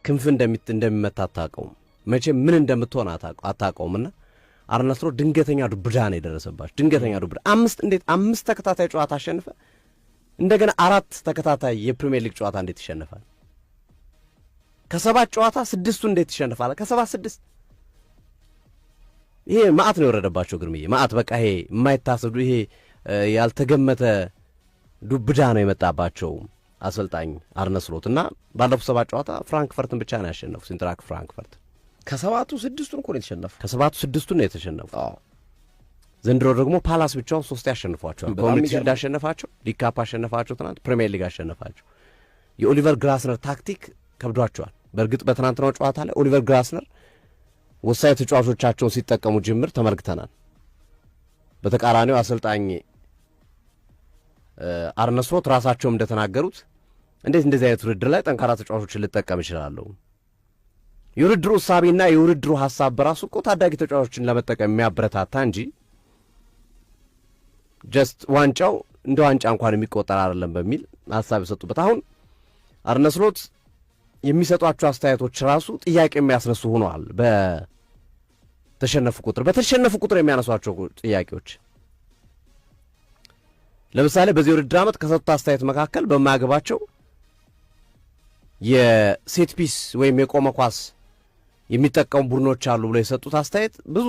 ክንፍ እንደሚመታ አታውቀውም። መቼም ምን እንደምትሆን አታውቀውምና አርነ ስሎት ድንገተኛ ዱብዳ ነው የደረሰባቸው። ድንገተኛ ዱብዳ አምስት ተከታታይ ጨዋታ አሸንፈ እንደገና 4 ተከታታይ የፕሪሚየር ሊግ ጨዋታ እንዴት ይሸነፋል? ከ7 ጨዋታ 6ቱ እንዴት ይሸነፋል? ከ7-6 ይሄ ማአት ነው የወረደባቸው ግርምዬ፣ ማአት በቃ ይሄ የማይታሰዱ ይሄ ያልተገመተ ዱብዳ ነው የመጣባቸው አሰልጣኝ አርነ ስሎት እና ባለፉት 7 ጨዋታ ፍራንክፈርትን ብቻ ነው ያሸነፉት። ኢንትራክ ፍራንክፈርት ከ7ቱ 6ቱን እኮ ነው የተሸነፉ። ከ7ቱ 6ቱን ነው የተሸነፉ። ዘንድሮ ደግሞ ፓላስ ብቻውን 3 ያሸንፏቸዋል። ኮሚኒቲ ሺልድ አሸነፋቸው፣ ሊግ ካፕ አሸነፋቸው፣ ትናንት ፕሪሚየር ሊግ አሸነፋቸው። የኦሊቨር ግላስነር ታክቲክ ከብዷቸዋል። በእርግጥ በትናንትናው ጨዋታ ላይ ኦሊቨር ግላስነር ወሳኝ ተጫዋቾቻቸውን ሲጠቀሙ ጅምር ተመልክተናል። በተቃራኒው አሰልጣኝ አርነ ስሎት ራሳቸውም እንደተናገሩት እንዴት እንደዚህ አይነት ውድድር ላይ ጠንካራ ተጫዋቾችን ልጠቀም ይችላለሁ? የውድድሩ እሳቤና የውድድሩ ሐሳብ በራሱ እኮ ታዳጊ ተጫዋቾችን ለመጠቀም የሚያበረታታ እንጂ ጀስት ዋንጫው እንደ ዋንጫ እንኳን የሚቆጠር አይደለም በሚል ሐሳብ የሰጡበት። አሁን አርነ ስሎት የሚሰጧቸው አስተያየቶች ራሱ ጥያቄ የሚያስነሱ ሆነዋል። በተሸነፉ ቁጥር የሚያነሷቸው ጥያቄዎች ለምሳሌ በዚህ ውድድር ዓመት ከሰጡት አስተያየት መካከል በማያገባቸው የሴት ፒስ ወይም የቆመ ኳስ የሚጠቀሙ ቡድኖች አሉ ብሎ የሰጡት አስተያየት ብዙ